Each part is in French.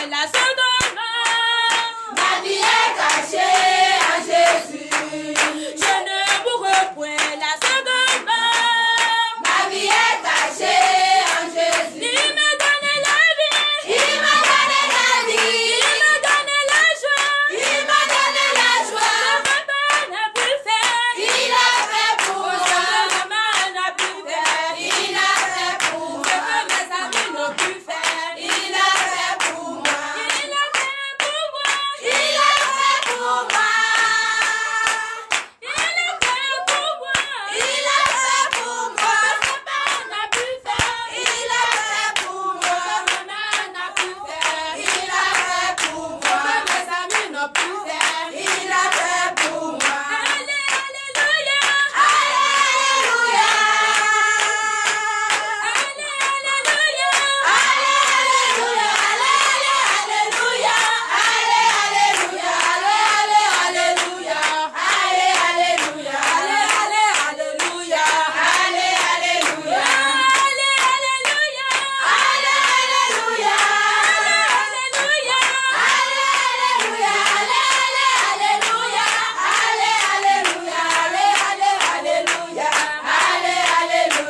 la seconde mort. Ma vie est cachée à Jésus. Je ne mourrai point la seconde mort. Ma vie est cachée à Jésus. Il m'a donné la vie. Il m'a donné la vie. Il m'a donné la joie. Il m'a donné la joie. Ce que papa n'a pu faire. Il a fait pour Ce moi. que maman n'a pu faire. Il a fait pour Ce moi. que mes amis n'ont pu faire. Il a fait pour moi. Il a fait pour moi. Il a fait pour moi. Il a fait pour moi. Il a fait pour moi. Ce que papa n'a pu faire. Il a fait pour moi. Ce que maman n'a pu faire. Il a fait pour Ce moi. que mes amis n'ont pu faire. Il a fait pour moi. Alléluia. Alléluia. Alléluia. Alléluia. Alléluia. Alléluia. Alléluia. Alléluia. Alléluia. Alléluia.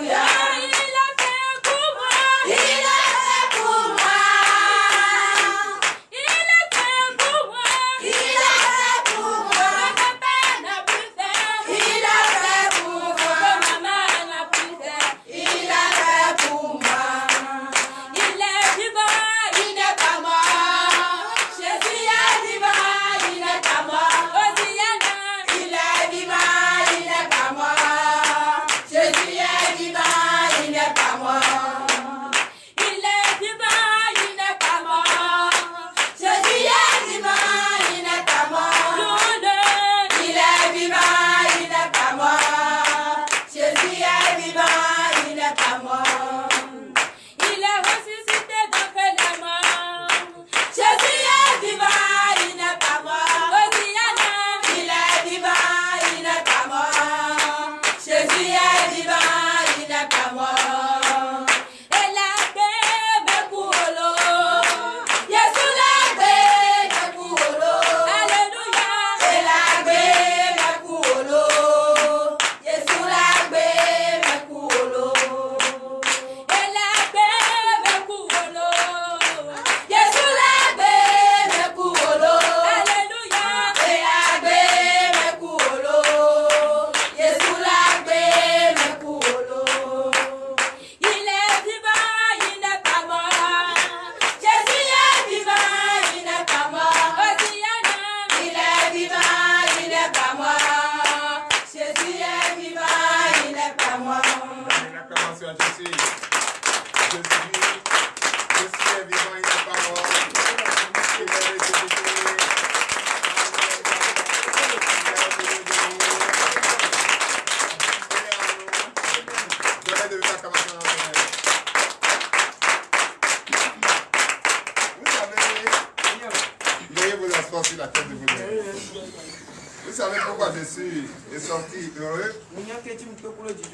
Alléluia. Sur la tête de vous. Vous savez pourquoi je suis sorti heureux?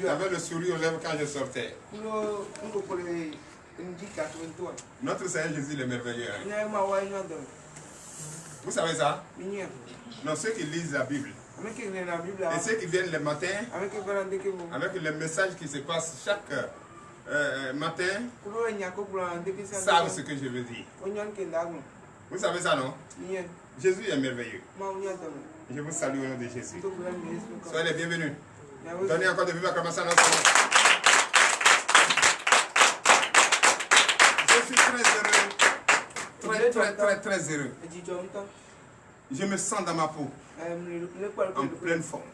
J'avais le sourire aux lèvres quand je sortais. Notre Seigneur Jésus est merveilleux. Vous savez ça? Non, ceux qui lisent la Bible et ceux qui viennent le matin avec le message qui se passe chaque matin savent ce que je veux dire. Vous savez ça, non? Jésus est merveilleux. Je vous salue au nom de Jésus. Soyez les bienvenus. Donnez encore de vives acclamations à notre Seigneur. Je suis très heureux. Je me sens dans ma peau, en pleine forme.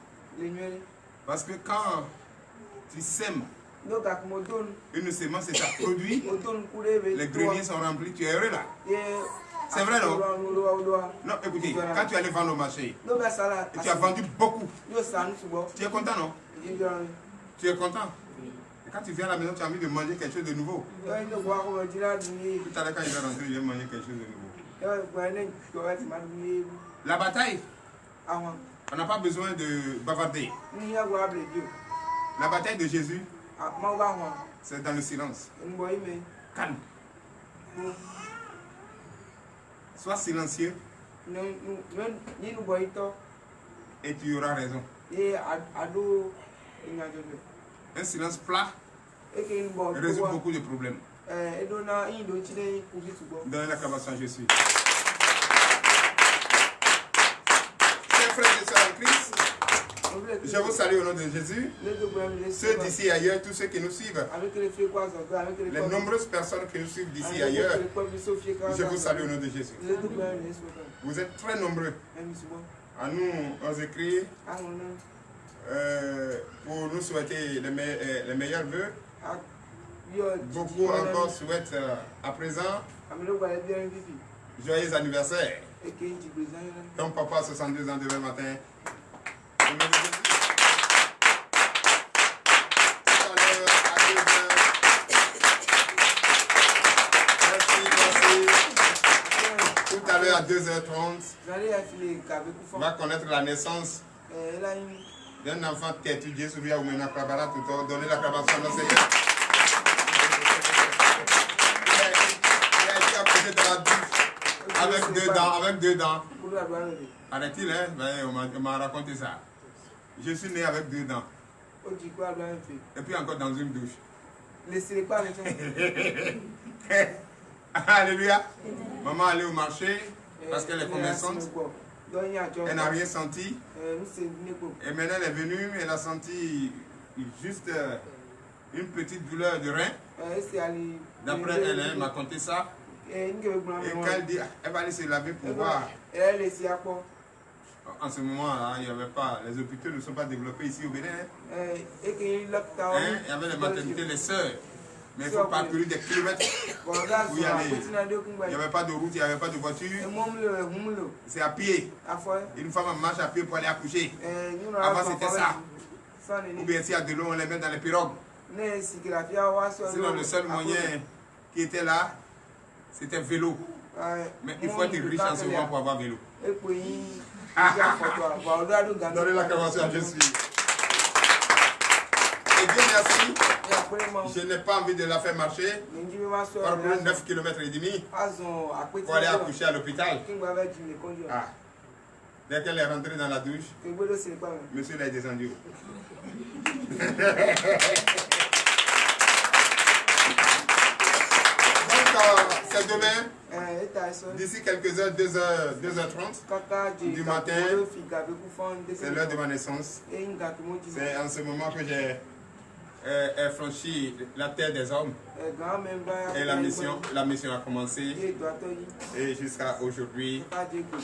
Parce que quand tu sèmes une semence et ça produit, les greniers sont remplis, tu es heureux là. C'est vrai, non? Non, écoutez, quand tu allais vendre au marché, et tu as vendu beaucoup, tu es content, non? Tu es content? Et quand tu viens à la maison, tu as envie de manger quelque chose de nouveau. Tout à l'heure, quand il va rentrer, il va manger quelque chose de nouveau. La bataille, on n'a pas besoin de bavarder. La bataille de Jésus, c'est dans le silence. Calme. Sois silencieux. Et tu auras raison. Un silence plat résout beaucoup de problèmes. Donnez l'acclamation à Jésus. Chers frères et sœurs en Christ, je vous salue au nom de Jésus. Ceux d'ici et ailleurs, tous ceux qui nous suivent, les nombreuses personnes qui nous suivent d'ici et ailleurs, je vous salue au nom de Jésus. Vous êtes très nombreux à nous écrire pour nous souhaiter les meilleurs vœux. Beaucoup encore souhaitent à présent joyeux anniversaire. Comme papa a 62 ans demain matin. Tout à l'heure à 2h30, on va connaître la naissance d'un enfant têtu. Dieu sourit à Oumena Krabara tout à l'heure. Donnez l'acclamation au Seigneur. Il a été apposé dans la douche avec deux dents. Arrête-il, hein? On m'a raconté ça. Je suis né avec 2 dents. Et puis encore dans une douche. Alléluia. Maman allait au marché parce qu'elle est commerçante. Elle n'a rien senti. Et maintenant elle est venue, elle a senti juste une petite douleur de rein. D'après elle, elle m'a conté ça. Et quand elle dit, elle va aller se laver pour voir. En ce moment-là, il n'y avait pas, les hôpitaux ne sont pas développés ici au Bénin. Il y avait les maternités, les sœurs. Mais il faut parcourir des kilomètres pour y aller. Il n'y avait pas de route, il n'y avait pas de voiture. C'est à pied. Une femme marche à pied pour aller accoucher. Avant c'était ça. Ou bien s'il y a de l'eau, on les met dans les pirogues. Sinon le seul moyen qui était là, c'était vélo. Mais il faut être riche en ce moment pour avoir vélo. Donnez l'acclamation à Jésus. Et Dieu merci. Je n'ai pas envie de la faire marcher par 9 km et demi pour aller accoucher à l'hôpital. Dès qu'elle est rentrée dans la douche, monsieur l'a descendu. Donc, c'est demain, d'ici quelques heures, 2h30 du matin, c'est l'heure de ma naissance. C'est en ce moment que j'ai franchi la terre des hommes et la mission a commencé et jusqu'à aujourd'hui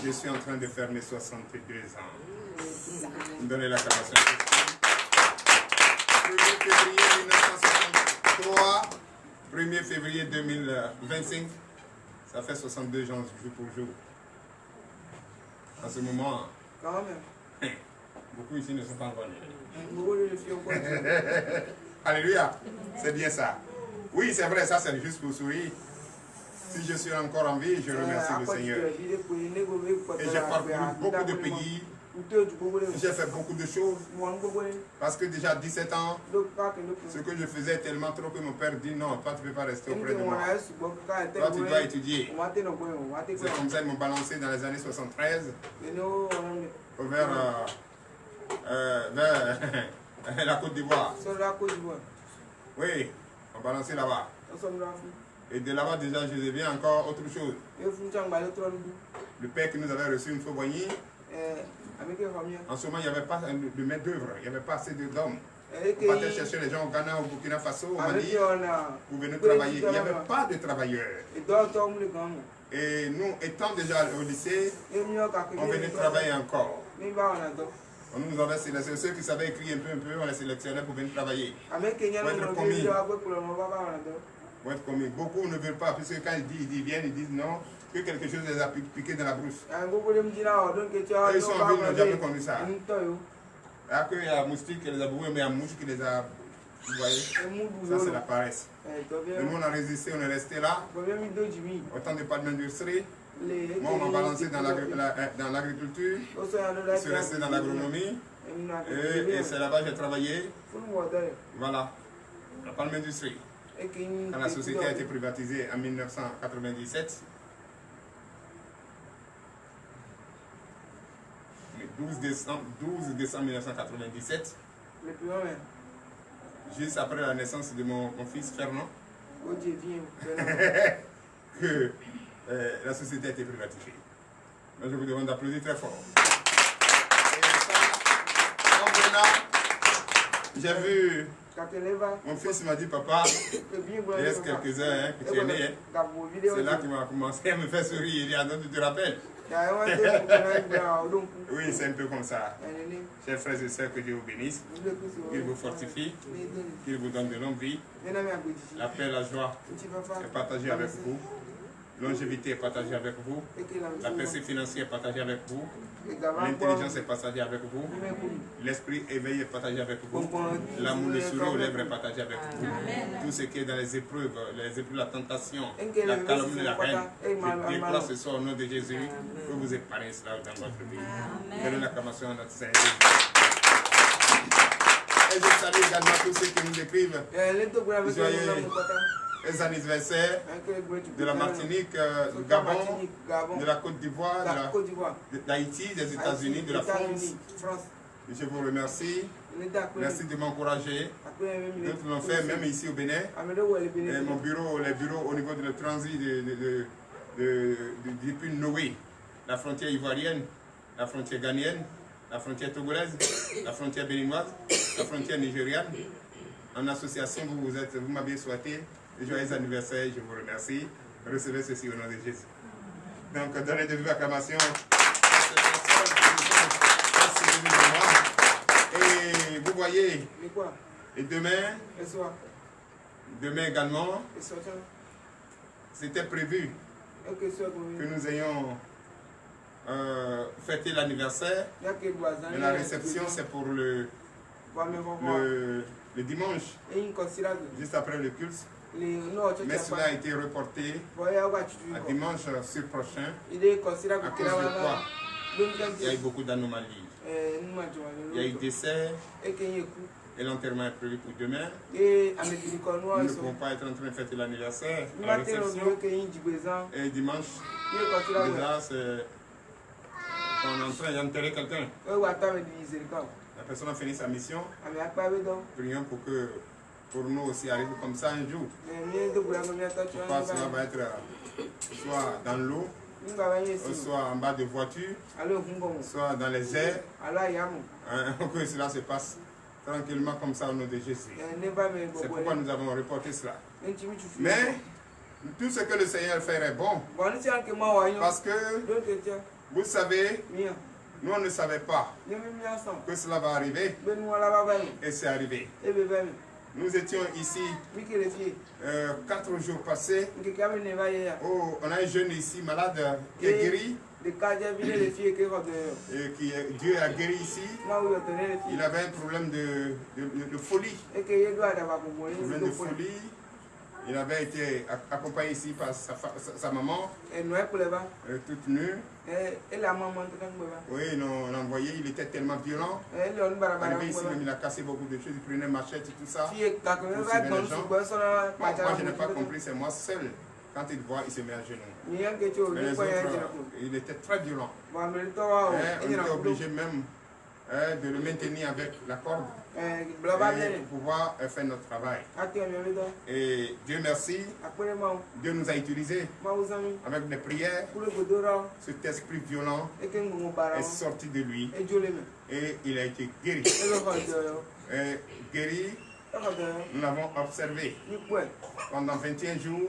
je suis en train de faire mes 62 ans. Donnez l'acclamation. 1er février 1963, 1er février 2025, ça fait 62 ans jour pour jour. En ce moment, beaucoup ici ne sont pas encore nés. Alléluia, c'est bien ça. Oui, c'est vrai, ça c'est juste pour sourire. Si je suis encore en vie, je remercie le Seigneur. Et j'ai parcouru beaucoup de pays. J'ai fait beaucoup de choses. Parce que déjà à 17 ans, ce que je faisais tellement trop que mon père dit non, toi tu ne peux pas rester auprès de moi. Toi tu dois étudier. C'est comme ça qu'ils m'ont balancé dans les années 73 vers la Côte d'Ivoire. Oui, on m'a balancé là-bas. Et de là-bas déjà, je deviens encore autre chose. Le père qui nous avait reçu une fois voyez, en ce moment, il n'y avait pas de main d'œuvre, il n'y avait pas assez d'hommes. On partait chercher les gens au Ghana, au Burkina Faso, au Mali, pour venir travailler. Il n'y avait pas de travailleurs. Et nous, étant déjà au lycée, on venait travailler encore. On nous avait sélectionné, ceux qui savaient écrire un peu, on les sélectionnait pour venir travailler. Pour être commis. Pour être commis. Beaucoup ne veulent pas, puisque quand ils viennent, ils disent non, que quelque chose les a piqués dans la brousse. Et ils sont en ville, ils n'ont jamais connu ça. Là, qu'il y a un moustique qui les a brûlés, mais il y a un mouche qui les a. Vous voyez, ça c'est la paresse. Et nous on a résisté, on est resté là. Autant de pas de l'industrie. Moi on m'a balancé dans l'agriculture. Je suis resté dans l'agronomie. Et c'est là-bas que j'ai travaillé. Voilà, la palme industrie. Quand la société a été privatisée en 1997, 12 décembre 1997. Le plus loin. Juste après la naissance de mon fils Fernand. Que la société a été privatisée. Donc, je vous demande d'applaudir très fort. J'ai vu, mon fils m'a dit, papa, il reste quelques-uns que tu es né. Hein. C'est là qu'il m'a commencé à me faire sourire. Il dit, ah non, tu te rappelles? Oui, c'est un peu comme ça. Chers frères et sœurs, que Dieu vous bénisse, qu'il vous fortifie, qu'il vous donne de longues vies. La paix, la joie est partagée avec vous. Longévité est partagée avec vous. La percée financière est partagée avec vous. L'intelligence est partagée avec vous. L'esprit éveillé est partagé avec vous. L'amour, le sourire aux lèvres est partagé avec vous. Tout ce qui est dans les épreuves, la tentation, la calomnie, la haine, je déclare ce soir au nom de Jésus que vous épargnez cela dans votre vie. Donnez l'acclamation à notre Seigneur. Et je salue également tous ceux qui nous écrivent. Joyeux les anniversaires de la Martinique, du Gabon, de la Côte d'Ivoire, d'Haïti, des États-Unis, de la France. Je vous remercie. Merci de m'encourager. D'autres l'ont fait, même ici au Bénin. Et mon bureau, les bureaux au niveau de le transit depuis Noé, la frontière ivoirienne, la frontière ghanéenne, la frontière togolaise, la frontière béninoise, la frontière nigériane. En association, vous m'avez souhaité joyeux anniversaire, je vous remercie. Recevez ceci au nom de Jésus. Donc, donnez de vives acclamations à cette personne qui nous Et vous voyez, et demain également, c'était prévu que nous ayons fêté l'anniversaire. Mais la réception, c'est pour le dimanche, juste après le culte. Mais cela a été reporté à dimanche sur prochain. À cause de quoi? Il y a eu beaucoup d'anomalies. Il y a eu décès. Et l'enterrement est prévu pour demain. Nous ne pouvons pas être en train de fêter l'anniversaire à la réception. Et dimanche, déjà, on est en train d'enterrer quelqu'un. La personne a fini sa mission. Prions pour que pour nous aussi arrive comme ça un jour. Pourquoi cela va être soit dans l'eau, soit en bas de voiture, soit dans les airs, que cela se passe tranquillement comme ça au nom de Jésus. C'est pourquoi nous avons reporté cela. Mais tout ce que le Seigneur fait est bon. Parce que, vous savez, nous on ne savait pas que cela va arriver. Et c'est arrivé. Nous étions ici 4 jours passés. Oh, on a un jeune ici malade qui est guéri. Dieu a guéri ici. Il avait un problème de folie. Problème de folie. Il avait été accompagné ici par sa maman, toute nue. Oui, on l'a envoyé, il était tellement violent. Arrivé ici, même, il a cassé beaucoup de choses, il prenait machette et tout ça. Moi, je n'ai pas compris, c'est moi seul. Quand il voit, il se met à genoux. Mais les autres, il était très violent. On était obligé même de le maintenir avec la corde pour pouvoir faire notre travail. Et Dieu merci, Dieu nous a utilisés avec des prières. Cet esprit violent est sorti de lui et il a été guéri. Guéri, nous l'avons observé pendant 21 jours.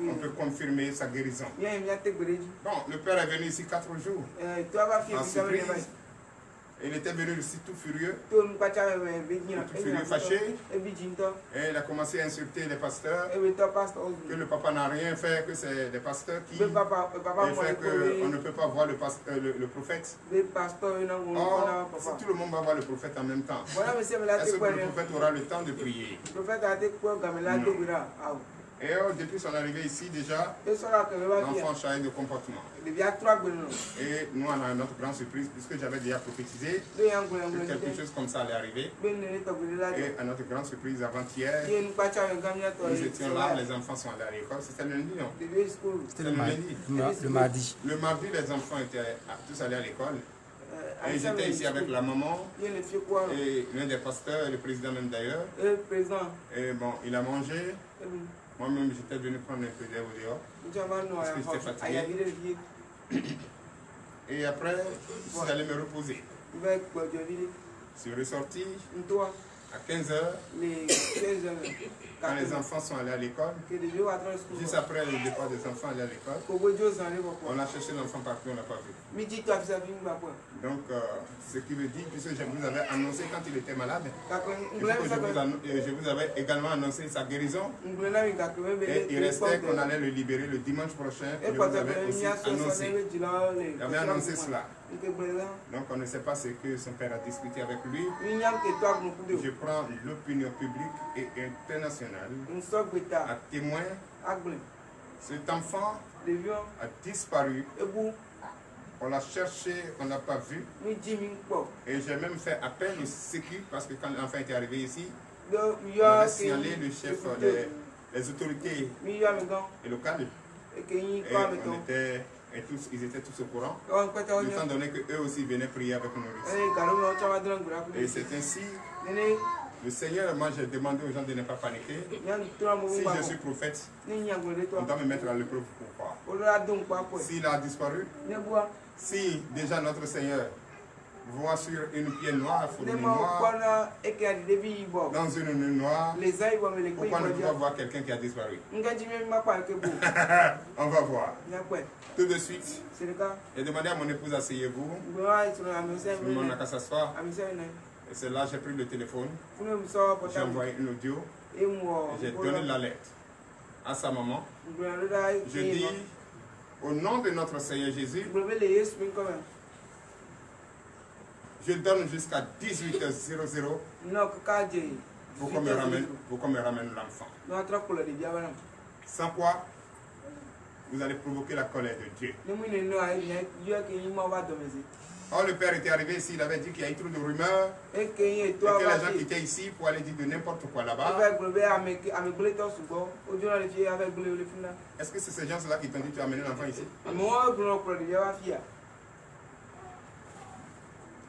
On peut confirmer sa guérison. Bon, le père est venu ici 4 jours en surprise. Il était venu aussi tout furieux, fâché. Et il a commencé à insulter les pasteurs, que le papa n'a rien fait, que c'est les pasteurs qui fait qu'on ne peut pas voir le prophète. Or, si tout le monde va voir le prophète en même temps, est-ce que le prophète aura le temps de prier? Non. Et depuis son arrivée ici déjà, l'enfant change de comportement. Et nous on a notre grande surprise puisque j'avais déjà prophétisé que quelque chose comme ça allait arriver. Et à notre grande surprise avant-hier, nous étions là, les enfants sont allés à l'école. C'était lundi, non? C'était le mardi. Le mardi, les enfants étaient tous allés à l'école. Et j'étais ici avec la maman et l'un des pasteurs, le président même d'ailleurs. Et bon, il a mangé. Moi-même, j'étais venu prendre un peu d'air au dehors. Parce que j'étais fatigué. Et après, je suis allé me reposer. Je suis ressorti à 15 h. Quand les enfants sont allés à l'école, juste après le départ des enfants allés à l'école, on a cherché l'enfant partout, on ne l'a pas vu. Donc, ce qui me dit, puisque je vous avais annoncé quand il était malade, je vous avais également annoncé sa guérison, et il restait qu'on allait le libérer le dimanche prochain, et je vous avais aussi annoncé. J'avais annoncé cela. Donc on ne sait pas ce que son père a discuté avec lui. Je prends l'opinion publique et internationale à témoin. Cet enfant a disparu. On l'a cherché, on n'a pas vu. Et j'ai même fait appel au sécu parce que quand l'enfant était arrivé ici, on avait signalé le chef, les autorités locales. Et ils étaient tous au courant, étant donné qu'eux aussi venaient prier avec nous. Et c'est ainsi, le Seigneur, moi j'ai demandé aux gens de ne pas paniquer. Si je suis prophète, on doit me mettre à l'épreuve. Pourquoi? S'il a disparu, si déjà notre Seigneur voit sur une pierre noire, dans une nuit noire, pourquoi ne pas voir quelqu'un qui a disparu? On va voir. Tout de suite, j'ai demandé à mon épouse, asseyez-vous. Tout le monde n'a qu'à s'asseoir. Et c'est là j'ai pris le téléphone, j'ai envoyé une audio, et j'ai donné l'alerte à sa maman. Je dis, au nom de notre Seigneur Jésus, je donne jusqu'à 18h00 pour qu'on me ramène l'enfant. Sans quoi, vous allez provoquer la colère de Dieu. Or, le père était arrivé ici, il avait dit qu'il y a eu trop de rumeurs et que les gens qui étaient ici pour aller dire de n'importe quoi là-bas. Est-ce que c'est ces gens-là qui t'ont dit que tu as amené l'enfant ici?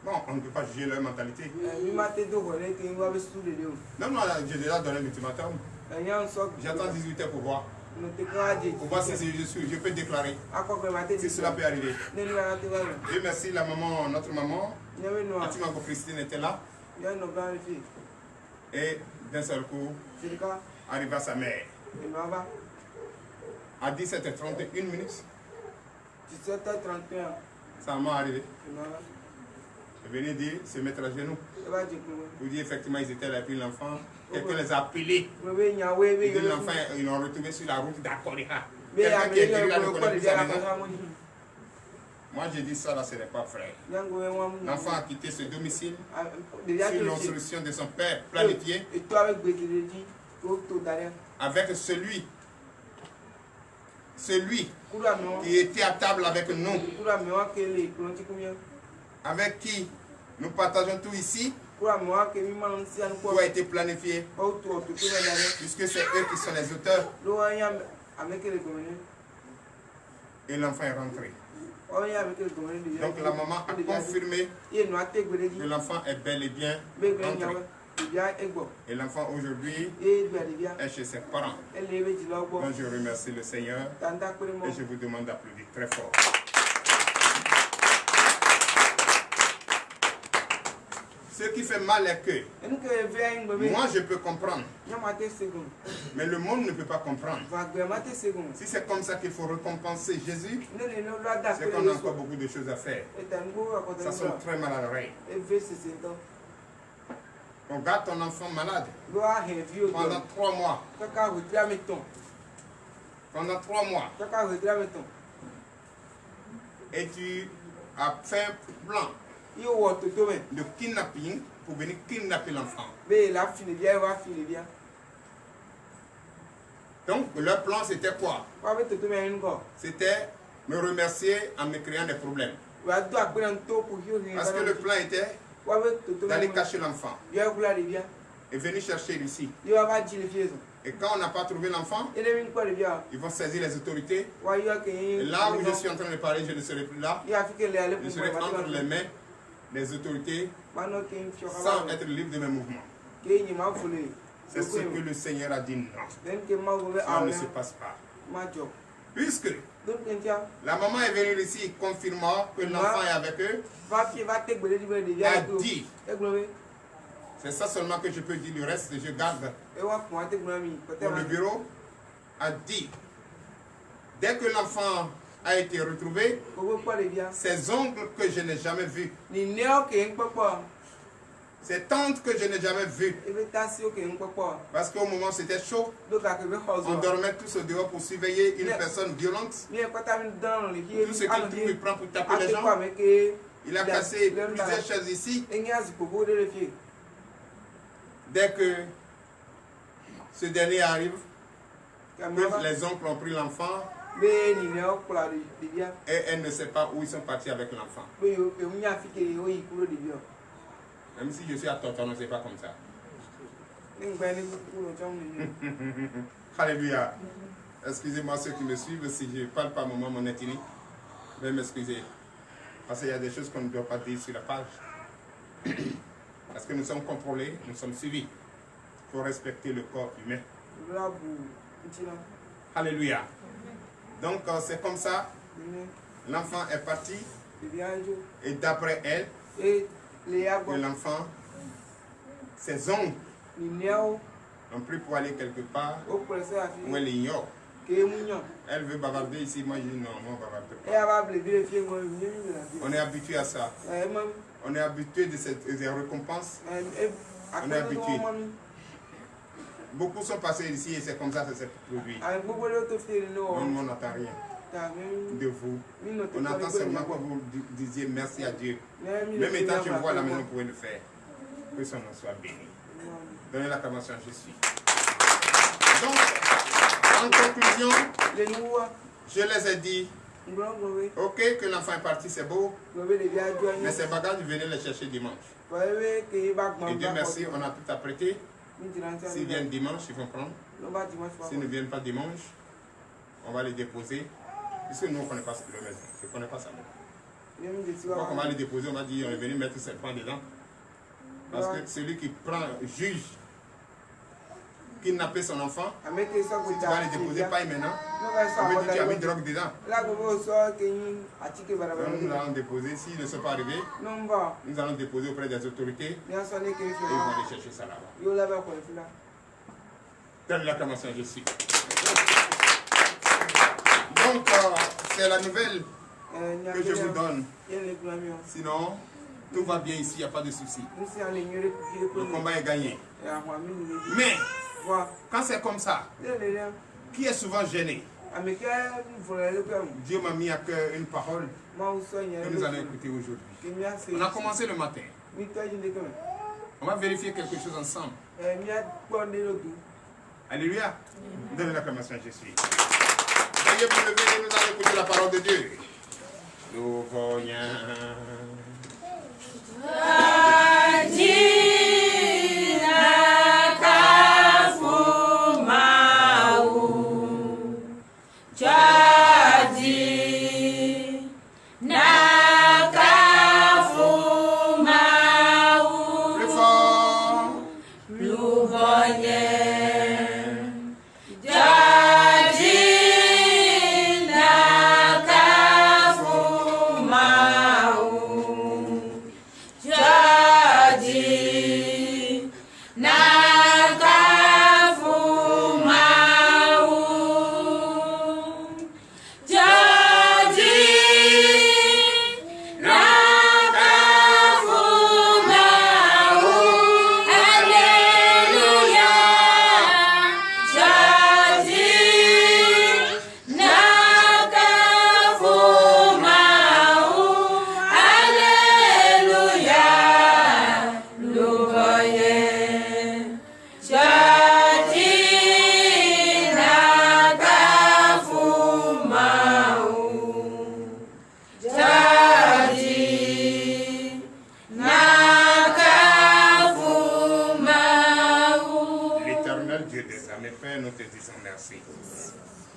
Bon, on ne peut pas juger leur mentalité. Non, non, j'ai déjà donné l'ultimatum. J'attends 18h pour voir. Pour voir si je peux déclarer. Si cela peut arriver. Et merci la maman, notre maman. Atimango Christine était là. Et d'un seul coup, arriva sa mère. À 17h31 minutes. 17h31. Sa maman est arrivée. Je venais dire, se mettre à genoux. Pour dire effectivement ils étaient là, puis l'enfant, quelqu'un les a appelés. Et l'enfant, ils l'ont retrouvé sur la route d'Akoriha. Quelqu'un qui est venu là ne connaît plus sa maison. Moi j'ai dit ça là, ce n'est pas vrai. L'enfant a quitté ce domicile sur l'instruction de son père planifié avec celui qui était à table avec nous, avec qui nous partageons tout ici, tout a été planifié, puisque c'est eux qui sont les auteurs. Et l'enfant est rentré. Donc la maman a confirmé que l'enfant est bel et bien rentré. Et l'enfant aujourd'hui est chez ses parents. Donc je remercie le Seigneur et je vous demande d'applaudir très fort. Ce qui fait mal est que moi je peux comprendre, mais le monde ne peut pas comprendre. Si c'est comme ça qu'il faut récompenser Jésus, c'est qu'on a encore beaucoup de choses à faire. Ça sonne très mal à l'oreille. On garde ton enfant malade pendant 3 mois. Pendant 3 mois. Et tu as fait un plan de kidnapping pour venir kidnapper l'enfant. Donc leur plan c'était quoi? C'était me remercier en me créant des problèmes. Parce que le plan était d'aller cacher l'enfant et venir chercher ici. Et quand on n'a pas trouvé l'enfant, ils vont saisir les autorités. Et là où je suis en train de parler, je ne serai plus là. Je serai entre les mains les autorités sans être libre de mes mouvements. C'est ce que le Seigneur a dit non. Ça ne se passe pas. Puisque la maman est venue ici confirmant que l'enfant est avec eux, a dit, c'est ça seulement que je peux dire, le reste je garde pour le bureau, a dit, dès que l'enfant a été retrouvé, ses ongles que je n'ai jamais vus, ses tantes que je n'ai jamais vues, parce qu'au moment c'était chaud, on dormait tous au dehors pour surveiller une personne violente. Tout ce qu'il trouve, il prend pour taper les gens. Il a cassé plusieurs chaises ici. Dès que ce dernier arrive, les oncles ont pris l'enfant et elle ne sait pas où ils sont partis avec l'enfant. Même si je suis à Totono, c'est pas comme ça. Alléluia. Excusez-moi ceux qui me suivent, si je ne parle pas mon ethnie, veuillez m'excuser. Parce qu'il y a des choses qu'on ne doit pas dire sur la page. Parce que nous sommes contrôlés, nous sommes suivis. Il faut respecter le corps humain. Alléluia. Donc c'est comme ça. L'enfant est parti. Et d'après elle, que l'enfant, ses ongles ont pris pour aller quelque part où elle ignore. Elle veut bavarder ici, moi je dis non, on ne bavarde pas. On est habitué à ça. On est habitué de ces récompenses. On est habitué. Beaucoup sont passés ici et c'est comme ça que ça s'est produit. On n'entend rien de vous. On entend seulement que vous disiez merci à Dieu. Même étant je vois la maison, vous pouvez le faire. Que son nom soit béni. Donnez l'acclamation, je suis. Donc, en conclusion, je les ai dit, ok, que l'enfant est parti, c'est beau, mais ces bagages, venez les chercher dimanche. Et Dieu merci, on a tout apprêté. S'ils viennent dimanche, ils vont prendre. S'ils ne viennent pas dimanche, on va les déposer. Puisque nous, on ne connaît pas le maison. Je ne connais pas ça. Donc, on va les déposer, on va dire, on est venu mettre ses points dedans. Parce que celui qui prend, juge, kidnapper son enfant, si tu vas les déposer, pas maintenant, on veut dire que tu as mis drogue dedans. Donc, nous allons déposer. S'ils ne sont pas arrivés, nous allons déposer auprès des autorités et ils vont aller chercher ça là-bas. Telle l'acclamation, je suis. Donc, c'est la nouvelle que je vous donne. Sinon, tout va bien ici, il n'y a pas de souci. Le combat est gagné. Mais, quand c'est comme ça, qui est souvent gêné? Dieu m'a mis à cœur une parole que nous allons écouter aujourd'hui. On a commencé le matin. On va vérifier quelque chose ensemble. Alléluia. Donnez l'acclamation à Jésus. Veuillez vous lever et nous allons écouter la parole de Dieu. Nous voyons.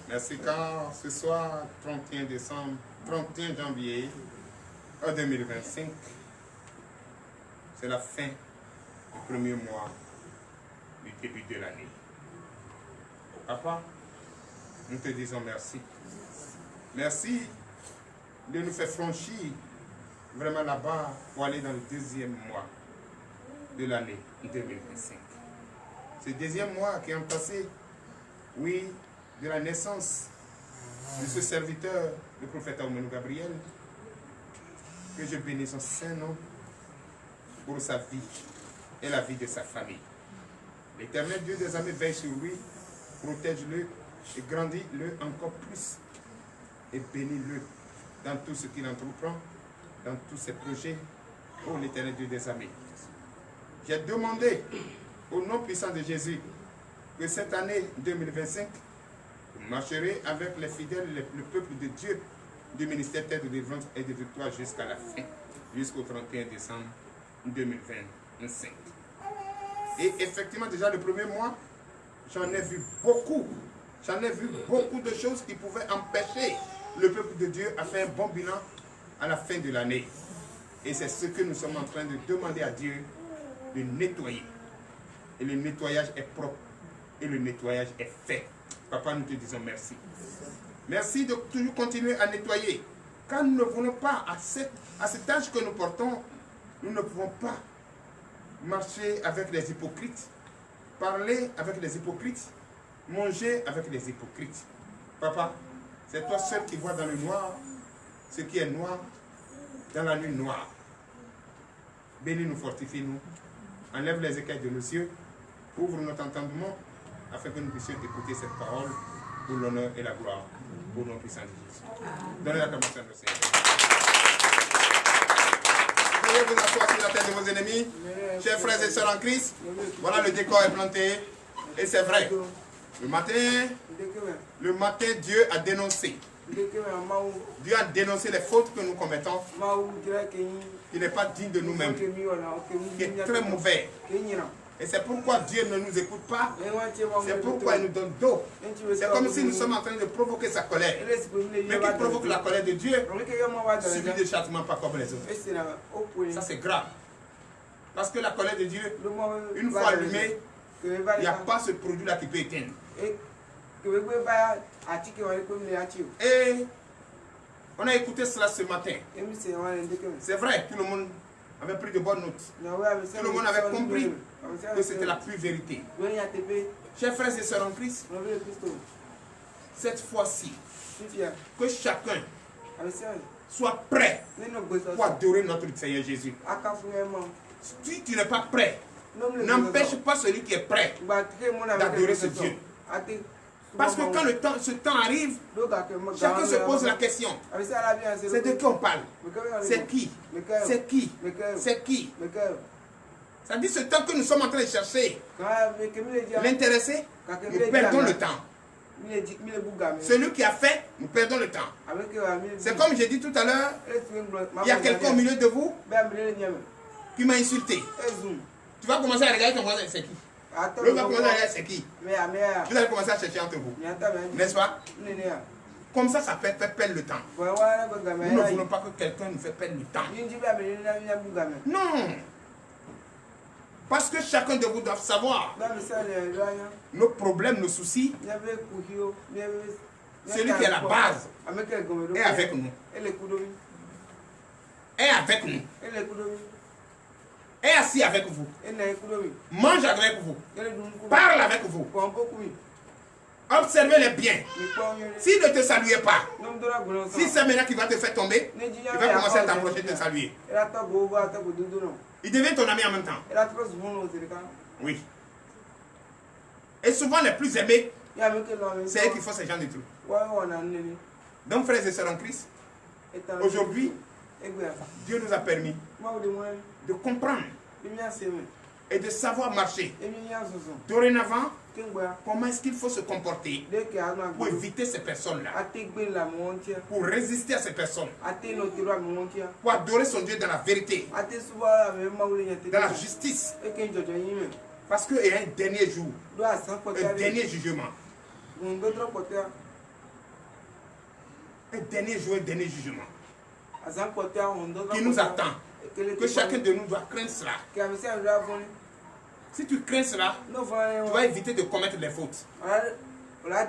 Merci quand ce soir, 31 janvier 2025, c'est la fin du premier mois du début de l'année. Papa, nous te disons merci. Merci de nous faire franchir vraiment là-bas pour aller dans le deuxième mois de l'année 2025. Ce deuxième mois qui est passé, oui, de la naissance de ce serviteur, le prophète Aoumenou Gabriel, que je bénis son saint nom pour sa vie et la vie de sa famille. L'Éternel Dieu des armées veille sur lui, protège-le et grandit-le encore plus et bénis-le dans tout ce qu'il entreprend, dans tous ses projets, ô l'Éternel Dieu des armées. J'ai demandé au nom puissant de Jésus que cette année 2025, vous marcherez avec les fidèles, le peuple de Dieu, du ministère de délivrance et de victoire jusqu'à la fin, jusqu'au 31 décembre 2025. Et effectivement, déjà le premier mois, j'en ai vu beaucoup de choses qui pouvaient empêcher le peuple de Dieu à faire un bon bilan à la fin de l'année. Et c'est ce que nous sommes en train de demander à Dieu de nettoyer. Et le nettoyage est propre. Et le nettoyage est fait. Papa, nous te disons merci. Merci de toujours continuer à nettoyer. Car nous ne voulons pas, à cet âge que nous portons, nous ne pouvons pas marcher avec les hypocrites, parler avec les hypocrites, manger avec les hypocrites. Papa, c'est toi seul qui vois dans le noir ce qui est noir dans la nuit noire. Bénis-nous, fortifie-nous, enlève les écailles de nos yeux, ouvre notre entendement afin que nous puissions écouter cette parole pour l'honneur et la gloire, au nom puissant de Jésus. Donnez la commence à nos Seigneur. Veuillez vous asseoir sur la tête de vos ennemis, chers frères et sœurs en Christ. Voilà, le décor est planté, et c'est vrai. Le matin, Dieu a dénoncé. Dieu a dénoncé les fautes que nous commettons, qui n'est pas digne de nous-mêmes, qui est très mauvais. Et c'est pourquoi Dieu ne nous écoute pas. C'est pourquoi il nous donne d'eau. C'est comme si nous sommes en train de provoquer sa colère. Mais qui provoque la colère de Dieu subit des châtiments pas comme les autres. Ça c'est grave. Parce que la colère de Dieu, une fois allumée, il n'y a pas ce produit-là qui peut éteindre. Et on a écouté cela ce matin. C'est vrai, tout le monde avait pris de bonnes notes. Tout le monde avait compris que c'était la pure vérité. Chers frères et sœurs en Christ, cette fois-ci, que chacun soit prêt pour adorer notre Seigneur Jésus. Si tu n'es pas prêt, n'empêche pas celui qui est prêt d'adorer ce Dieu. Parce que quand ce temps arrive, chacun se pose la question. C'est de qui on parle? C'est qui? C'est qui? C'est qui? Ça dit ce temps que nous sommes en train de chercher, l'intéressé, nous perdons le temps. Celui qui a fait, nous perdons le temps. C'est comme j'ai dit tout à l'heure, il y a quelqu'un au milieu de vous qui m'a insulté. Tu vas commencer à regarder ton voisin, c'est qui? L'autre va commencer à regarder, c'est qui? Vous allez commencer à chercher entre vous. N'est-ce pas? Comme ça fait perdre le temps. Nous ne voulons pas que quelqu'un nous fait perdre le temps. Non. Parce que chacun de vous doit savoir nos problèmes, nos soucis. Celui qui est la base est avec nous. Est avec nous. Est assis avec vous. Mange avec vous. Parle avec vous. Observez les biens. S'il ne te saluait pas, si c'est maintenant qu'il va te faire tomber, il va commencer à t'approcher de te saluer. Il devient ton ami en même temps. Oui. Et souvent les plus aimés, c'est eux qui font ce genre de trucs. Donc frères et sœurs en Christ, aujourd'hui, Dieu nous a permis de comprendre et de savoir marcher. Dorénavant, comment est-ce qu'il faut se comporter pour éviter ces personnes-là, pour résister à ces personnes, pour adorer son Dieu dans la vérité, dans la justice. Parce qu'il y a un dernier jour, un dernier jugement. Un dernier jour, un dernier jugement. qui nous attend. Que chacun de nous doit craindre cela. Si tu crains cela, tu vas éviter de commettre des fautes.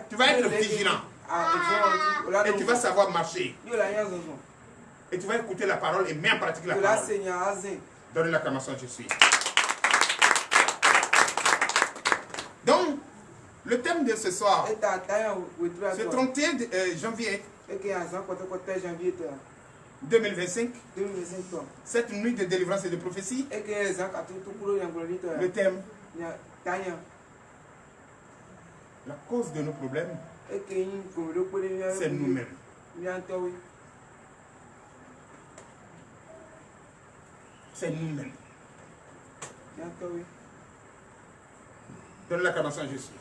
Tu vas être vigilant. Et tu vas savoir marcher. Et tu vas écouter la parole et mettre en pratique la parole. Donne l'acclamation à Jésus. Donc, le thème de ce soir, ce 31 janvier 2025, cette nuit de délivrance et de prophétie, le thème, la cause de nos problèmes, c'est nous-mêmes. C'est nous-mêmes. Donne l'acclamation à Jésus.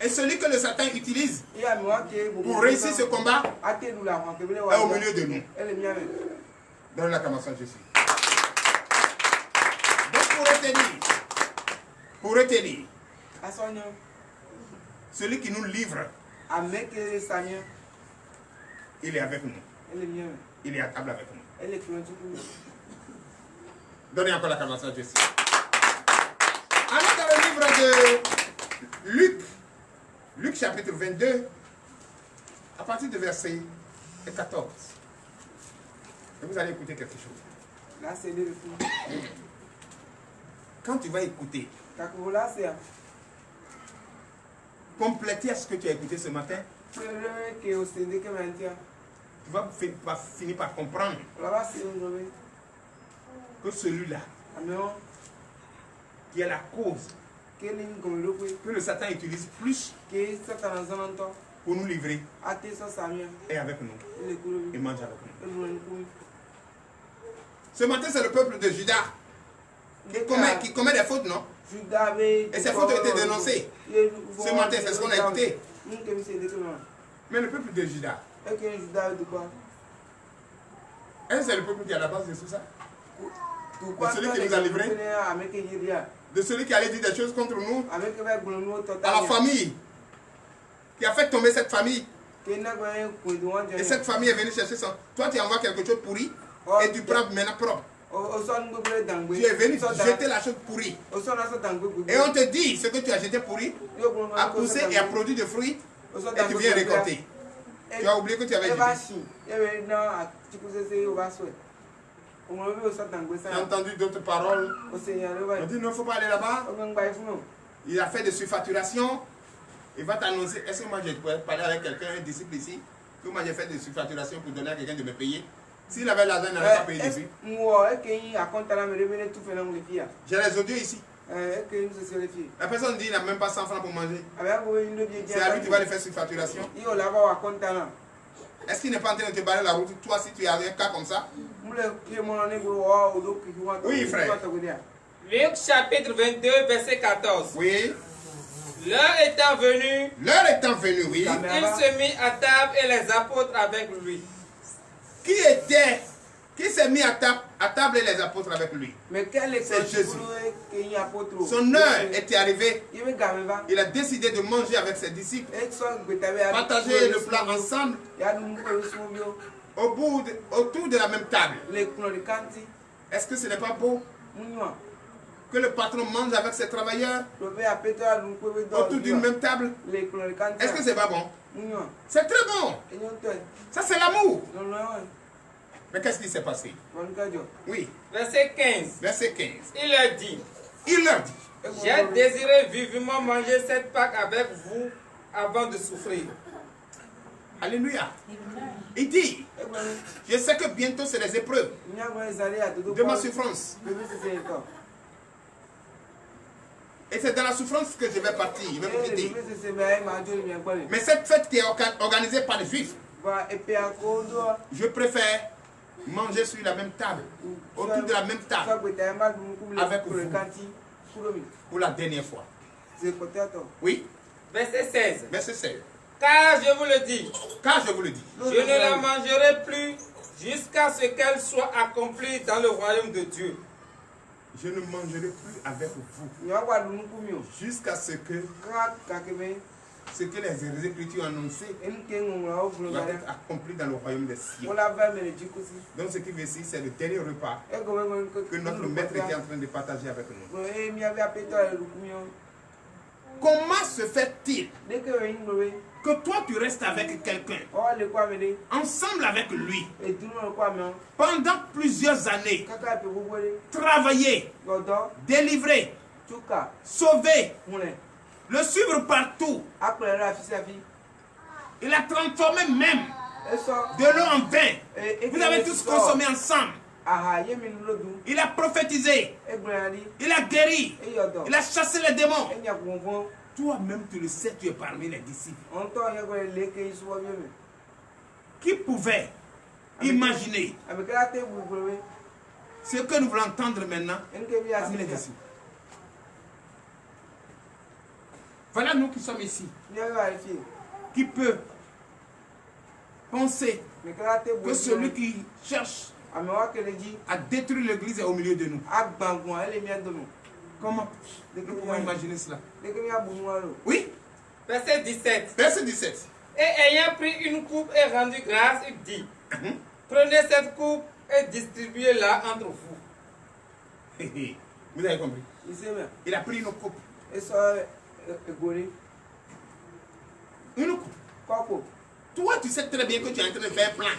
Et celui que le Satan utilise pour réussir ce combat est au milieu de nous. Donne l'acclamation à Jésus. Donc pour retenir, celui qui nous livre, il est avec nous. Il est à table avec nous. Donnez encore l'acclamation à Jésus. Allons dans le livre de Luc chapitre 22, à partir de verset 14. Et vous allez écouter quelque chose. Quand tu vas écouter, compléter à ce que tu as écouté ce matin, tu vas finir par comprendre que celui-là, qui est la cause que le Satan utilise plus pour nous livrer, est avec nous et mange avec nous. Ce matin, c'est le peuple de Juda qui commet des fautes, non? Et ces fautes ont été dénoncées. Ce matin, c'est ce qu'on a écouté. Mais le peuple de Juda, est-ce que c'est le peuple qui est à la base de tout ça? De celui qui nous a livrés? De celui qui allait dire des choses contre nous? À la famille qui a fait tomber cette famille? Et cette famille est venue chercher ça. Toi, tu envoies quelque chose pourri et tu prends maintenant propre. Tu es venu jeter la chose pourrie. Et on te dit ce que tu as jeté pourri a poussé et a produit des fruits et tu viens récolter. Tu as oublié que tu avais jeté. J'ai entendu d'autres paroles. On dit non, il ne faut pas aller là-bas. Il a fait des surfacturations. Il va t'annoncer. Est-ce que moi je pourrais parler avec quelqu'un, un disciple ici, que moi j'ai fait des surfacturations pour donner à quelqu'un de me payer? S'il avait l'argent, il n'avait pas payé dessus. J'ai les audios ici. La personne dit qu'il n'a même pas 100 francs pour manger. C'est à lui qui va lui faire surfacturation. Est-ce qu'il n'est pas en train de te barrer la route? Toi, si tu as un cas comme ça? Oui, frère. Luc chapitre 22, verset 14. Oui. L'heure étant venue, oui. Il se mit à table et les apôtres avec lui. Qui s'est mis à table et les apôtres avec lui? C'est Jésus. Son heure était arrivée. Il a décidé de manger avec ses disciples. Partager le plat ensemble. Autour de la même table. Est-ce que ce n'est pas beau? Que le patron mange avec ses travailleurs autour d'une même table? Est-ce que c'est pas bon? C'est très bon. Ça, c'est l'amour. Mais qu'est-ce qui s'est passé? Oui. Verset 15. Verset 15. Il leur dit, j'ai désiré vivement manger cette Pâque avec vous avant de souffrir. Alléluia. Il dit, je sais que bientôt c'est les épreuves de ma souffrance. Et c'est dans la souffrance que je vais partir, je vais vous quitter. Mais cette fête qui est organisée par les Juifs, je préfère manger sur la même table, autour de la même table, avec vous, pour la dernière fois. Oui. Verset 16. Verset 16. Car je vous le dis, je ne la mangerai plus jusqu'à ce qu'elle soit accomplie dans le royaume de Dieu. Je ne mangerai plus avec vous jusqu'à ce que ce que les Écritures annonçaient doit être accompli dans le royaume des cieux. Donc ce qui veut dire, c'est le dernier repas que notre maître était en train de partager avec nous. Comment se fait-il que toi tu restes avec quelqu'un, ensemble avec lui, pendant plusieurs années, travailler, délivrer, sauver, le suivre partout? Il a transformé même de l'eau en vin. Vous avez tous consommé ensemble. Il a prophétisé. Il a guéri. Il a chassé les démons. Toi-même, tu le sais, tu es parmi les disciples. Qui pouvait imaginer ce que nous voulons entendre maintenant parmi les disciples? Voilà nous qui sommes ici. Qui peut penser que celui qui cherche à détruire l'église est au milieu de nous? Comment nous pouvons imaginer cela? Oui. Verset 17. Verset 17. Et ayant pris une coupe et rendu grâce, il dit, prenez cette coupe et distribuez-la entre vous. Vous avez compris? Il a pris une coupe. Une coupe. Toi, tu sais très bien que tu es en train de faire plein.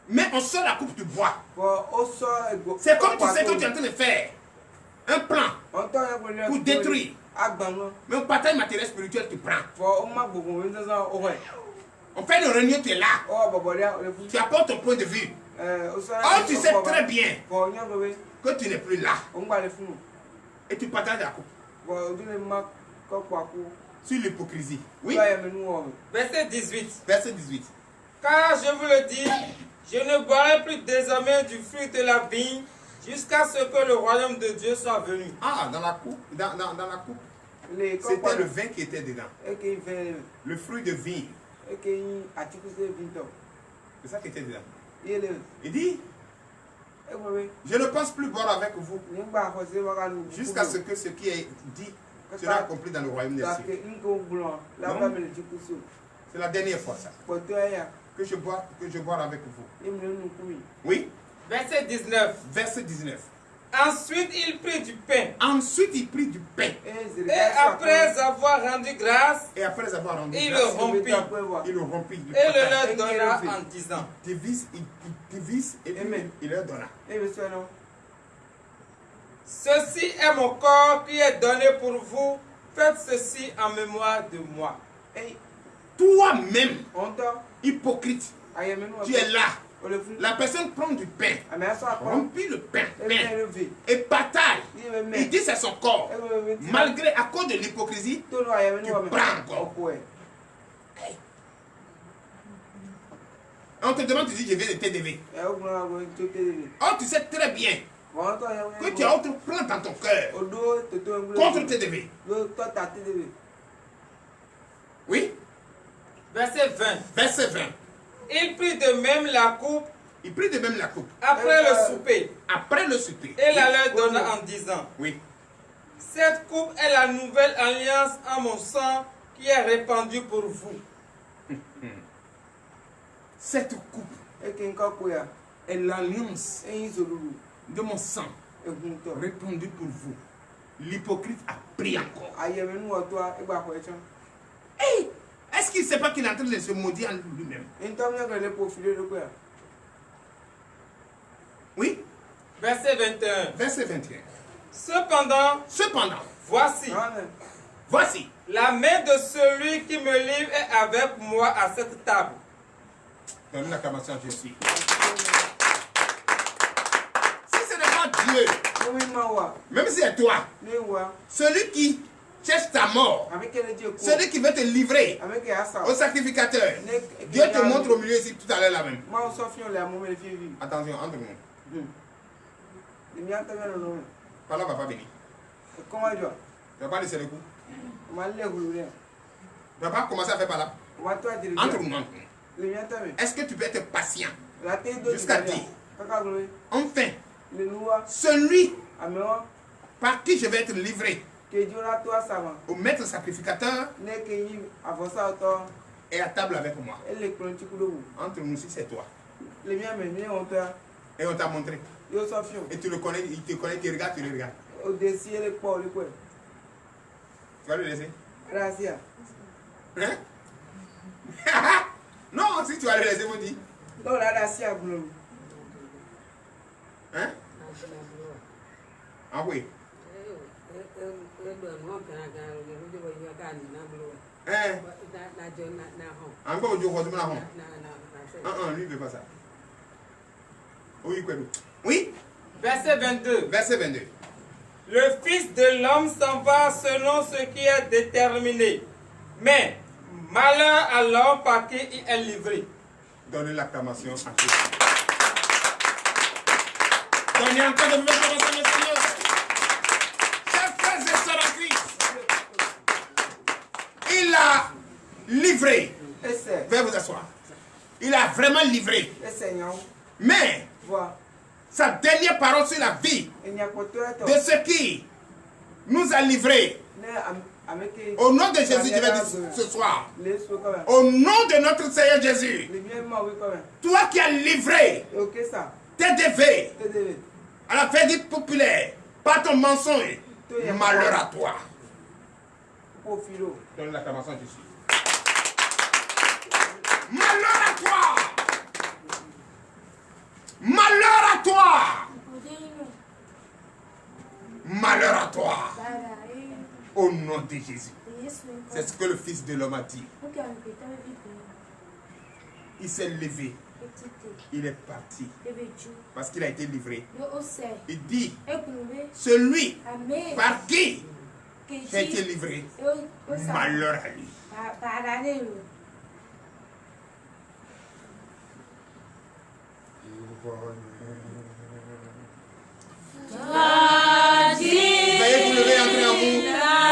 Mais on sort la coupe, tu bois. C'est comme tu sais que tu es en train de faire un plan pour détruire. Mais au partage matériel spirituel, tu prends. On fait le réunion, tu es là. Tu apportes ton point de vue. Oh, tu sais très bien que tu n'es plus là. Et tu partages la coupe. Sur l'hypocrisie. Oui. Verset 18. Verset 18. Car je vous le dis, je ne boirai plus désormais du fruit de la vigne jusqu'à ce que le royaume de Dieu soit venu. Ah, dans la coupe, dans la coupe, c'était le vin qui était dedans. Le fruit de vigne. C'est ça qui était dedans. Il dit, je ne pense plus boire avec vous jusqu'à ce que ce qui est dit sera accompli dans le royaume des cieux. C'est la dernière fois ça. Que je bois avec vous. Oui. Verset 19. Verset 19. Ensuite, il prit du pain. Ensuite, il prit du pain. Et après avoir rendu grâce, il le rompit. Il le rompit. Et le leur donna en disant. Il divise et puis il leur donna. Ceci est mon corps qui est donné pour vous. Faites ceci en mémoire de moi. Toi-même, hypocrite, tu es là. La personne prend du pain, remplit le pain, et partage. Il dit c'est son corps. Malgré, à cause de l'hypocrisie, tu prends encore. On te demande, tu dis, je viens de TDV. Oh, tu sais très bien que tu as autre plan dans ton cœur contre TDV. Oui. Verset 20. Verset 20. Il prit de même la coupe. Il prit de même la coupe. Après le souper. Après le souper. Et la leur donna en disant. Oui. Cette coupe est la nouvelle alliance en mon sang qui est répandue pour vous. Cette coupe est l'alliance de mon sang répandue pour vous. L'hypocrite a pris encore. Hey! Est-ce qu'il ne sait pas qu'il est en train de se maudire en lui-même? Oui. Verset 21. Verset 21. Cependant, voici, la main de celui qui me livre est avec moi à cette table. Donne l'acclamation à Jésus. Si ce n'est pas Dieu, même si c'est toi, celui qui cherche ta mort, celui qui veut te livrer au sacrificateur, Dieu te montre au milieu ici tout à l'heure là même. Attention, entre nous. Par là, va pas venir. Tu vas pas laisser le coup. Tu vas pas commencer à faire par là. Entre nous. Est-ce que tu peux être patient jusqu'à dire, enfin, celui par qui je vais être livré au maître sacrificateur est à table avec moi. Entre nous, si c'est toi. Et on t'a montré. Et tu le connais, il te connaît, tu regardes, tu le regardes. Tu vas le laisser? Hein? Non, si tu vas le laisser, me dis. Hein? Ah oui. Encore du roi, lui ne veut pas ça. Oui, quoi? Oui? Verset 22. Verset 22. Le Fils de l'homme s'en va selon ce qui est déterminé. Mais malheur à l'homme par qui il est livré. Donnez l'acclamation à Jésus. Donnez encore de l'acclamation au Seigneur. Chers frères et sœurs en Christ, il a livré. Veuillez vous asseoir. Il a vraiment livré. Mais sa dernière parole sur la vie de ce qui nous a livrés. Au nom de Jésus, je vais dire ce soir. Au nom de notre Seigneur Jésus. Toi qui as livré TDV à la fête populaire par ton mensonge, malheur à toi. Donne l'acclamation à Jésus. Malheur à toi. Malheur à toi. Malheur à toi. Au nom de Jésus. C'est ce que le Fils de l'homme a dit. Il s'est levé. Il est parti. Parce qu'il a été livré. Il dit, celui par qui j'ai été livré, malheur à lui. Veuillez vous lever, entrez en vous.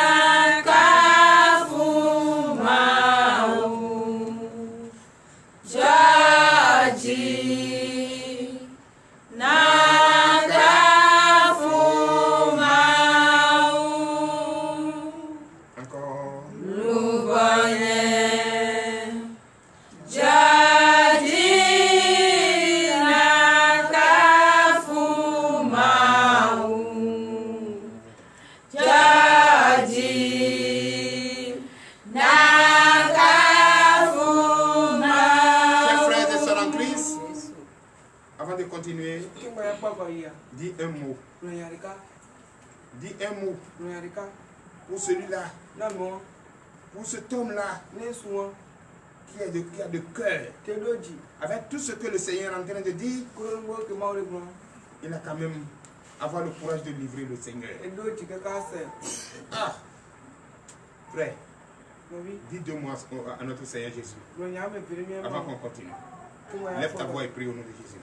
Dis un mot. Dis un mot. Pour celui-là. Pour cet homme-là. Qui a de cœur. Avec tout ce que le Seigneur est en train de dire. Il a quand même avoir le courage de livrer le Seigneur. Ah. Frère. Dis 2 mots à notre Seigneur Jésus. Avant qu'on continue. Lève ta voix et prie au nom de Jésus.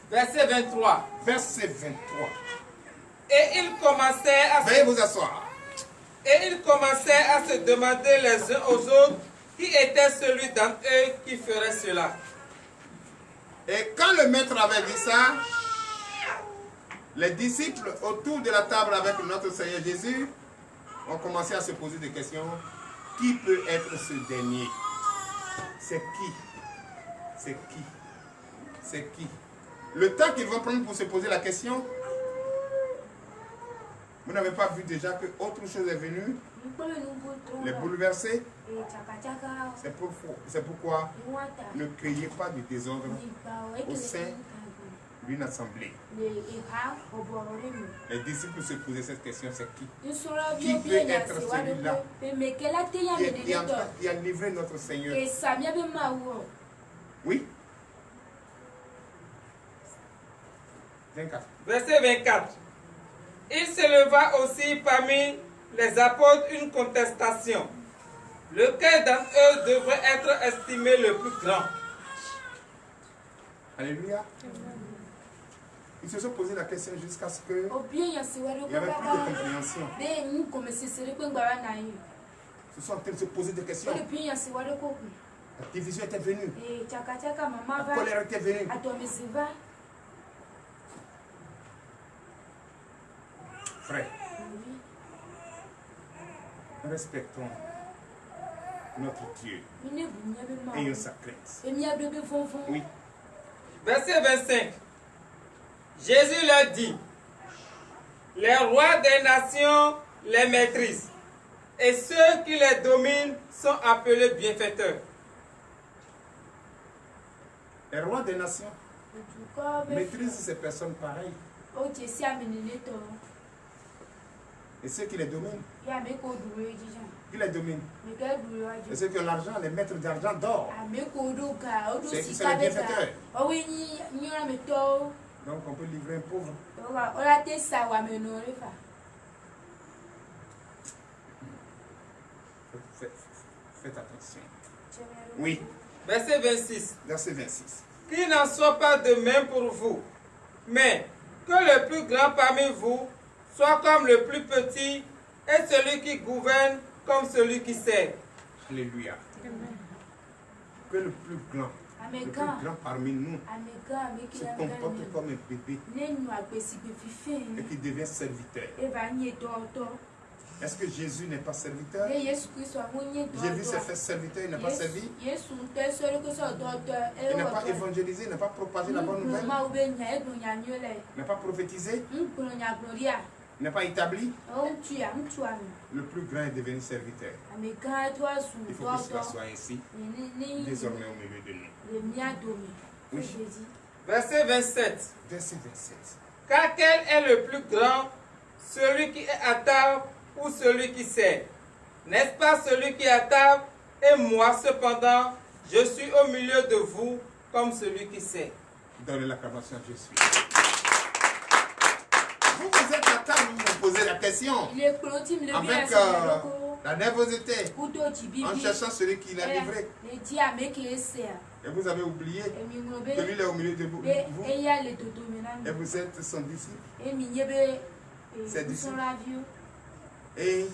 Verset 23. Verset 23. Et ils commençaient à Veuillez vous asseoir. Et ils commençaient à se demander les uns aux autres qui était celui d'entre eux qui ferait cela. Et quand le maître avait dit ça, les disciples autour de la table avec notre Seigneur Jésus ont commencé à se poser des questions. Qui peut être ce dernier? C'est qui? C'est qui? C'est qui? Le temps qu'ils vont prendre pour se poser la question, vous n'avez pas vu déjà que autre chose est venue? Les bouleverser? C'est pourquoi ne créez pas de désordre au sein d'une assemblée. Les disciples se posaient cette question, c'est qui? Qui peut être celui-là qui a livré notre Seigneur? Oui. 24. Verset 24. Il se leva aussi parmi les apôtres une contestation. Lequel d'entre eux devrait être estimé le plus grand? Alléluia. Ils se sont posé la question jusqu'à ce qu'il n'y avait plus de compréhension. Ils se sont en train de se poser des questions. La division était venue. La colère était venue. Frère, respectons notre Dieu et sa crainte. Oui. Verset 25. Jésus leur dit, les rois des nations les maîtrisent, et ceux qui les dominent sont appelés bienfaiteurs. Les rois des nations maîtrisent ces personnes pareilles. Et ceux qui les dominent, qui les dominent? Et ceux qui ont l'argent, les maîtres d'argent d'or. C'est les bienfaiteurs. Donc on peut livrer un pauvre. Faites attention. Oui. Verset 26. Verset 26. Qu'il n'en soit pas de même pour vous, mais que le plus grand parmi vous soit comme le plus petit, et celui qui gouverne comme celui qui sert. Alléluia. Que le plus grand parmi nous se comporte comme un bébé et qui devient serviteur. Est-ce que Jésus n'est pas serviteur? Jésus s'est fait serviteur, il n'a pas servi. Il n'a pas évangélisé, il n'a pas propagé la bonne nouvelle. Il n'a pas prophétisé. Il n'a pas établi. Le plus grand est devenu serviteur. Il faut que cela soit ainsi, désormais au milieu de nous. Oui. Verset 27. Verset 27. Car quel est le plus grand, celui qui est à table ou celui qui sert? N'est-ce pas celui qui est à table? Et moi, cependant, je suis au milieu de vous comme celui qui sert. Donnez l'acclamation, je suis. Vous êtes à table, vous vous posez la question. Avec la nervosité, en cherchant celui qui l'a livré. Et vous avez oublié que lui est au milieu de vous. Et vous êtes son disciple. Ses disciples. Et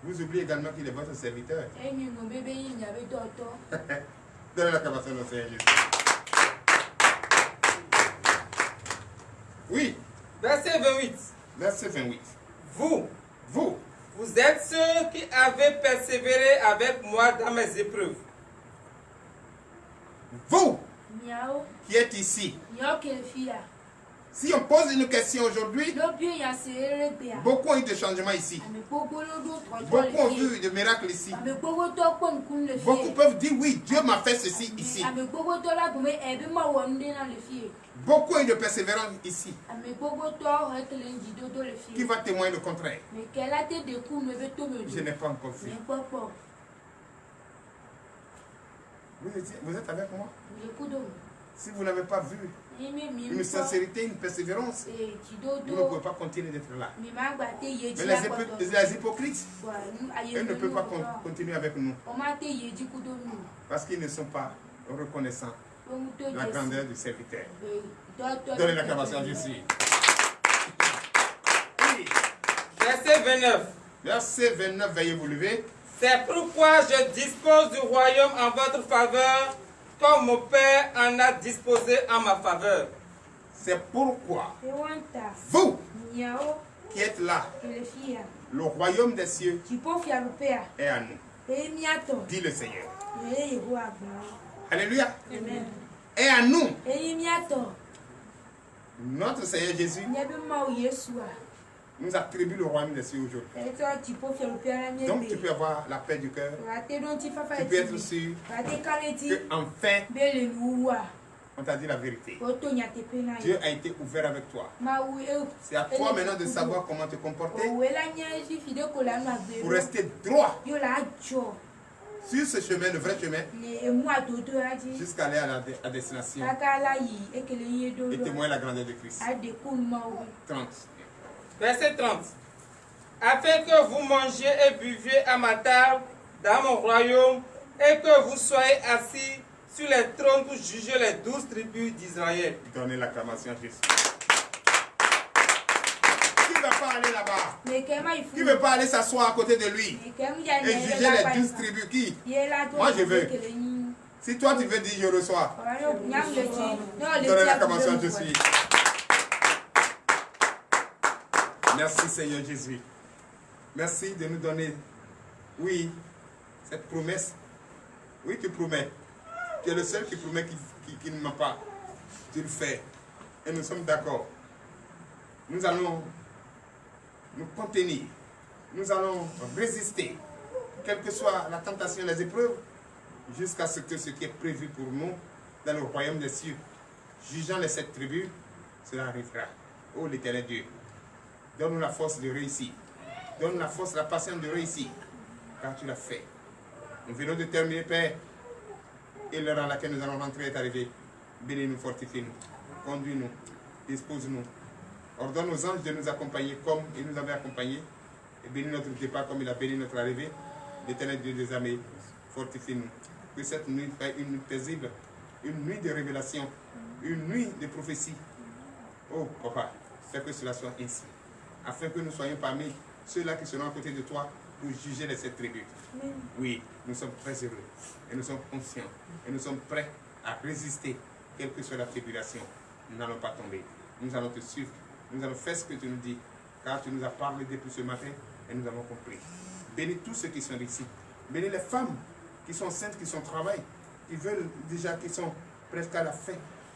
vous oubliez également qu'il est votre serviteur. Donnez l'acclamation au Seigneur Jésus. Oui. Verset 28. Verset 28. Vous êtes ceux qui avez persévéré avec moi dans mes épreuves. Vous qui êtes ici. Si on pose une question aujourd'hui, beaucoup ont eu des changements ici. Beaucoup ont vu des miracles ici. Beaucoup peuvent dire oui, Dieu m'a fait ceci ici. Beaucoup ont eu de persévérance ici. Qui va témoigner le contraire? Je n'ai pas encore vu. Vous êtes avec moi? Si vous n'avez pas vu une sincérité, une persévérance, vous ne pouvez pas continuer d'être là. Mais les hypocrites, ils ne peuvent pas continuer avec nous. Parce qu'ils ne sont pas reconnaissants de la grandeur du serviteur. Donnez l'acclamation à Jésus. Verset 29. Verset 29, veuillez vous lever. C'est pourquoi je dispose du royaume en votre faveur, comme mon Père en a disposé en ma faveur. C'est pourquoi vous qui êtes là, le royaume des cieux est à nous. Dit le Seigneur. Alléluia. Amen. Et à nous. Notre Seigneur Jésus nous attribue le royaume des cieux aujourd'hui. Donc tu peux avoir la paix du cœur. Tu peux être sûr qu'enfin on t'a dit la vérité. Dieu a été ouvert avec toi. C'est à toi maintenant de savoir comment te comporter pour rester droit sur ce chemin, le vrai chemin, jusqu'à aller à la destination et témoigner la grandeur de Christ. 30. Verset 30. Afin que vous mangiez et buviez à ma table dans mon royaume et que vous soyez assis sur les trônes pour juger les 12 tribus d'Israël. Donnez l'acclamation à Jésus. Qui ne veut pas aller là-bas? Qui ne veut pas aller s'asseoir à côté de lui et juger les 12 tribus? Qui? Moi je veux. Si toi tu veux dire je reçois, donnez l'acclamation à Jésus. Merci Seigneur Jésus. Merci de nous donner, oui, cette promesse. Oui, tu promets. Tu es le seul qui promet qui ne ment pas. Tu le fais. Et nous sommes d'accord. Nous allons nous contenir. Nous allons résister, quelle que soit la tentation, les épreuves, jusqu'à ce que ce qui est prévu pour nous dans le royaume des cieux, jugeant les 7 tribus, cela arrivera. Oh l'Éternel Dieu, donne-nous la force de réussir. Donne-nous la force, la patience de réussir. Car tu l'as fait. Nous venons de terminer, Père. Et l'heure à laquelle nous allons rentrer est arrivée. Bénis-nous, fortifie-nous, conduis-nous, dispose-nous. Ordonne aux anges de nous accompagner comme ils nous avaient accompagnés. Et bénis notre départ comme il a béni notre arrivée. L'Éternel Dieu des armées, fortifie-nous. Que cette nuit soit une nuit paisible, une nuit de révélation, une nuit de prophétie. Oh, Papa, fais que cela soit ainsi. Afin que nous soyons parmi ceux-là qui seront à côté de toi pour juger les 7 tribus. Oui, nous sommes très heureux et nous sommes conscients et nous sommes prêts à résister, quelle que soit la tribulation. Nous n'allons pas tomber. Nous allons te suivre. Nous allons faire ce que tu nous dis, car tu nous as parlé depuis ce matin et nous avons compris. Bénis tous ceux qui sont ici. Bénis les femmes qui sont enceintes, qui sont au travail, qui veulent déjà, qui sont presque à la fin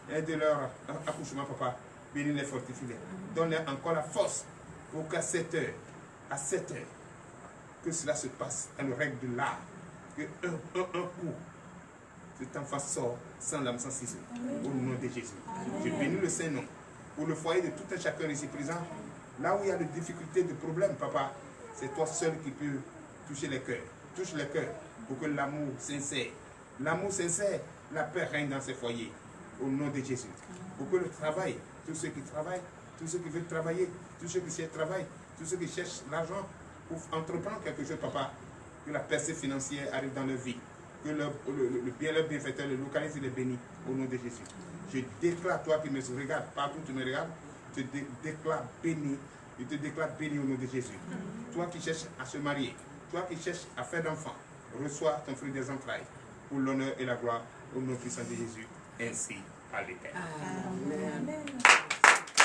de leur accouchement, Papa. Bénis les fortifiés. Donne-leur encore la force pour qu'à 7 heures, que cela se passe dans le règne de l'art. Que un coup, cet enfant sort sans l'âme, sans ciseaux. Au nom de Jésus. Je bénis le Saint-Nom pour le foyer de tout un chacun ici présent. Là où il y a des difficultés, des problèmes, Papa, c'est toi seul qui peux toucher les cœurs. Touche les cœurs pour que l'amour sincère, la paix règne dans ces foyers. Au nom de Jésus. Pour que le travail, tous ceux qui travaillent, tous ceux qui veulent travailler, tous ceux qui cherchent travail, tous ceux qui cherchent l'argent pour entreprendre quelque chose, Papa, que la percée financière arrive dans leur vie, que le bienfaiteur, le localise et le bénit au nom de Jésus. Je déclare, toi qui me regardes, partout tu me regardes, je te déclare béni, je te déclare béni au nom de Jésus. Toi qui cherches à se marier, toi qui cherches à faire d'enfants, reçois ton fruit des entrailles pour l'honneur et la gloire au nom puissant de Jésus, ainsi à l'éternel. Amen.